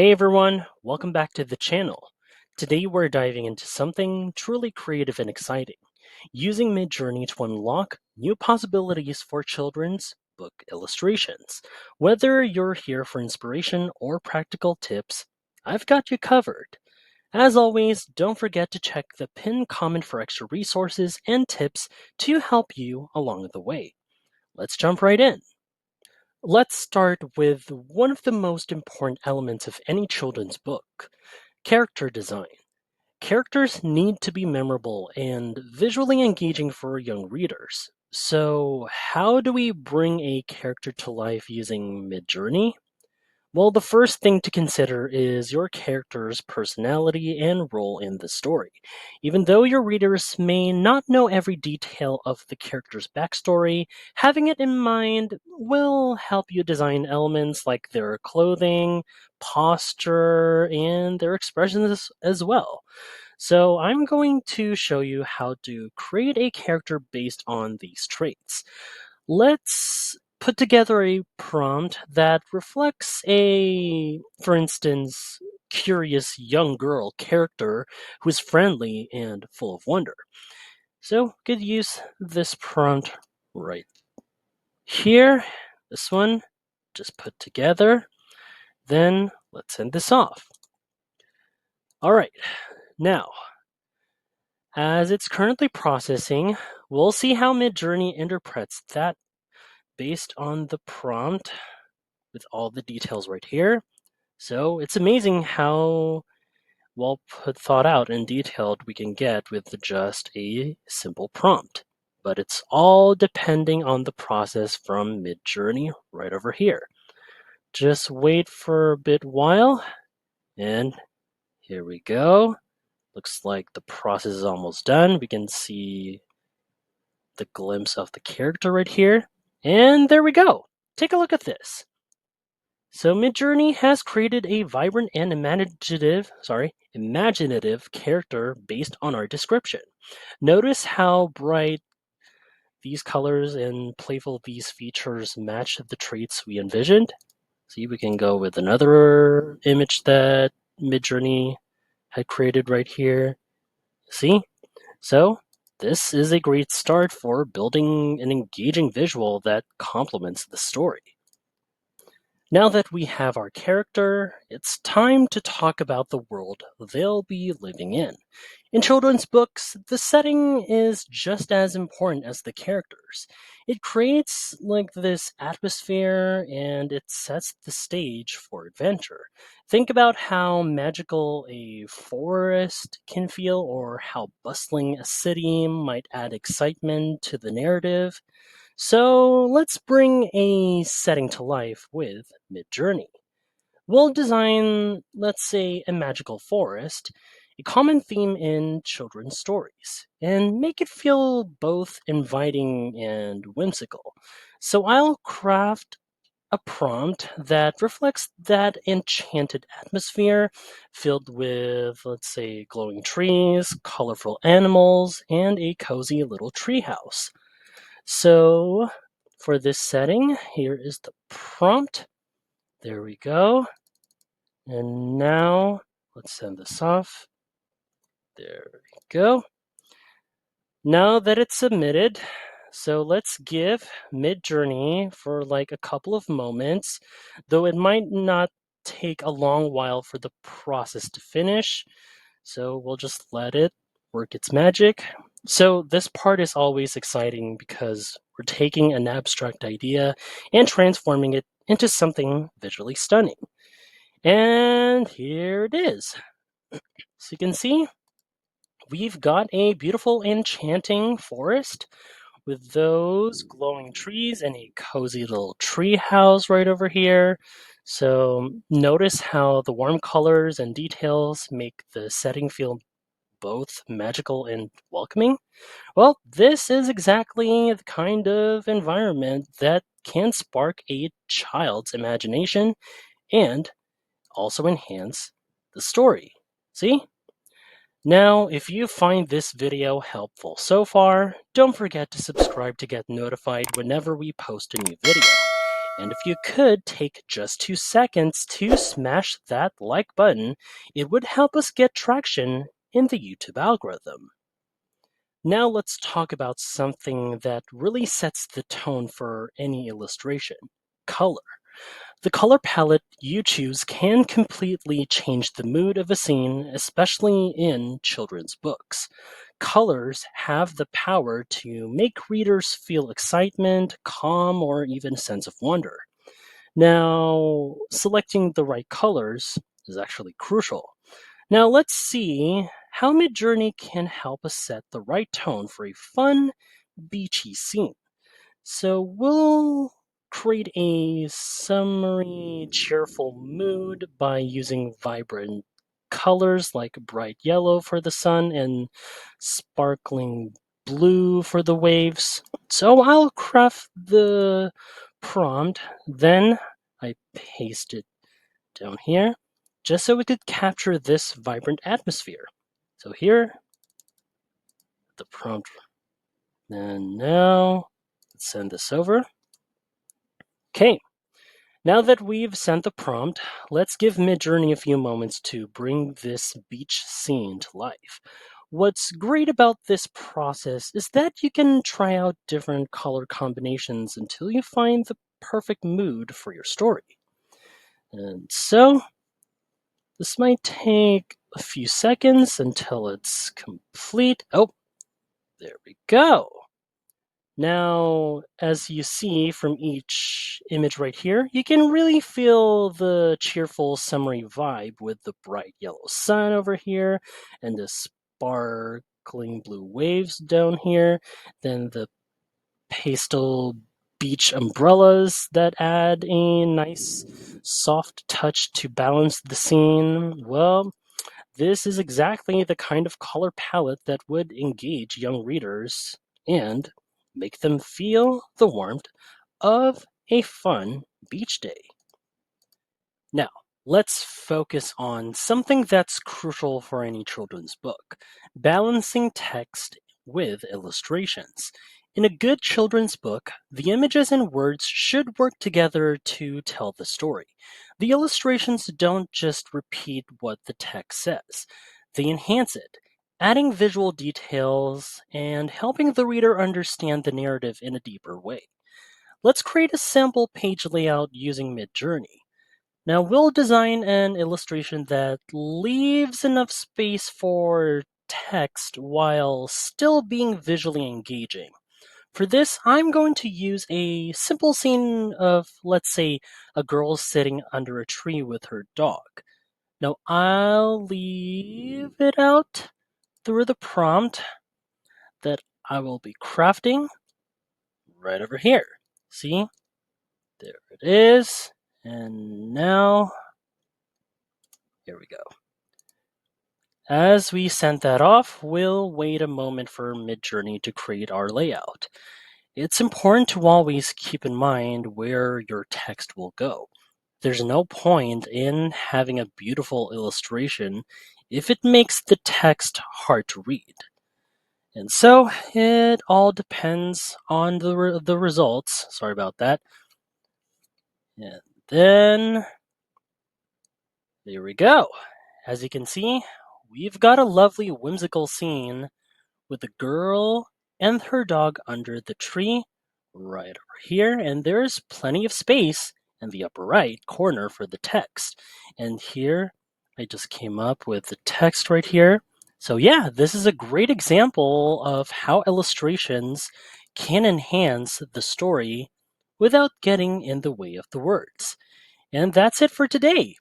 Hey everyone, welcome back to the channel. Today we're diving into something truly creative and exciting, using Midjourney to unlock new possibilities for children's book illustrations. Whether you're here for inspiration or practical tips, I've got you covered. As always, don't forget to check the pinned comment for extra resources and tips to help you along the way. Let's jump right in. Let's start with one of the most important elements of any children's book: character design. Characters need to be memorable and visually engaging for young readers. So, how do we bring a character to life using Midjourney? Well, the first thing to consider is your character's personality and role in the story. Even though your readers may not know every detail of the character's backstory, having it in mind will help you design elements like their clothing, posture, and their expressions as well. So, I'm going to show you how to create a character based on these traits. Let's put together a prompt that reflects for instance, curious young girl character who's friendly and full of wonder. So, could use this prompt right here. This one, just put together. Then let's send this off. All right, now, as it's currently processing, we'll see how Midjourney interprets that based on the prompt with all the details right here. So it's amazing how well put thought out and detailed we can get with just a simple prompt. But it's all depending on the process from Midjourney right over here. Just wait for a bit while, and here we go. Looks like the process is almost done. We can see the glimpse of the character right here. And there we go. Take a look at this. So Midjourney has created a vibrant and imaginative character based on our description. Notice how bright these colors and playful these features match the traits we envisioned. See, we can go with another image that Midjourney had created right here. See? So this is a great start for building an engaging visual that complements the story. Now that we have our character, it's time to talk about the world they'll be living in. In children's books, the setting is just as important as the characters. It creates like this atmosphere and it sets the stage for adventure. Think about how magical a forest can feel or how bustling a city might add excitement to the narrative. So let's bring a setting to life with Midjourney. We'll design, let's say, a magical forest, a common theme in children's stories, and make it feel both inviting and whimsical. So I'll craft a prompt that reflects that enchanted atmosphere filled with, let's say, glowing trees, colorful animals, and a cozy little treehouse. So for this setting, here is the prompt. There we go. And now let's send this off. There we go. Now that it's submitted, so let's give Midjourney for like a couple of moments, though it might not take a long while for the process to finish. So we'll just let it work its magic. So this part is always exciting because we're taking an abstract idea and transforming it into something visually stunning. And here it is. So you can see we've got a beautiful enchanting forest with those glowing trees and a cozy little tree house right over here. So notice how the warm colors and details make the setting feel both magical and welcoming. Well, this is exactly the kind of environment that can spark a child's imagination and also enhance the story. See? Now, if you find this video helpful so far, don't forget to subscribe to get notified whenever we post a new video. And if you could take just 2 seconds to smash that like button, it would help us get traction in the YouTube algorithm. Now let's talk about something that really sets the tone for any illustration: color. The color palette you choose can completely change the mood of a scene, especially in children's books. Colors have the power to make readers feel excitement, calm, or even a sense of wonder. Now, selecting the right colors is actually crucial. Now, let's see how Midjourney can help us set the right tone for a fun, beachy scene. So we'll create a summery, cheerful mood by using vibrant colors like bright yellow for the sun and sparkling blue for the waves. So I'll craft the prompt, then I paste it down here just so we could capture this vibrant atmosphere. So here, the prompt, and now let's send this over. Okay, now that we've sent the prompt, let's give Midjourney a few moments to bring this beach scene to life. What's great about this process is that you can try out different color combinations until you find the perfect mood for your story. And so, this might take a few seconds until it's complete. Oh, there we go. Now, as you see from each image right here, you can really feel the cheerful summery vibe with the bright yellow sun over here and the sparkling blue waves down here, then the pastel beach umbrellas that add a nice soft touch to balance the scene. Well, this is exactly the kind of color palette that would engage young readers and make them feel the warmth of a fun beach day. Now, let's focus on something that's crucial for any children's book: balancing text with illustrations. In a good children's book, the images and words should work together to tell the story. The illustrations don't just repeat what the text says, they enhance it, adding visual details and helping the reader understand the narrative in a deeper way. Let's create a sample page layout using Midjourney. Now we'll design an illustration that leaves enough space for text while still being visually engaging. For this, I'm going to use a simple scene of, let's say, a girl sitting under a tree with her dog. Now I'll leave it out through the prompt that I will be crafting right over here. See? There it is. And now, here we go. As we send that off, we'll wait a moment for Midjourney to create our layout. It's important to always keep in mind where your text will go. There's no point in having a beautiful illustration if it makes the text hard to read. And so it all depends on the results. Sorry about that. And then there we go. As you can see, we've got a lovely whimsical scene with a girl and her dog under the tree right over here, and there's plenty of space in the upper right corner for the text. And here I just came up with the text right here. So yeah, this is a great example of how illustrations can enhance the story without getting in the way of the words. And that's it for today.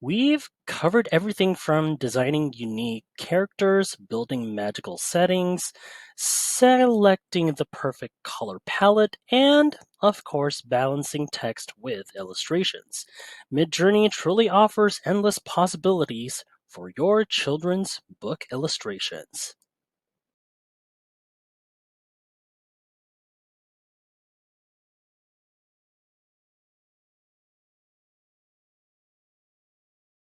We've covered everything from designing unique characters, building magical settings, selecting the perfect color palette, and, of course, balancing text with illustrations. Midjourney truly offers endless possibilities for your children's book illustrations.